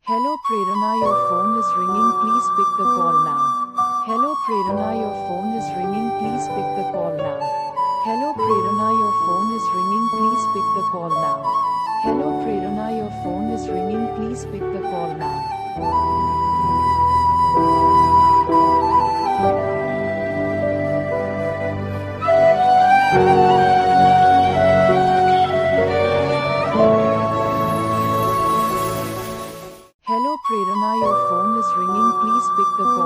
Hello Prerana, your phone is ringing, please pick the call now. Hello Prerana, your phone is ringing, please pick the call now. Hello Prerana, your phone is ringing, please pick the call now. Hello Prerana, your phone is ringing, please pick the call now. Hello Prerana, your phone is ringing, please pick the call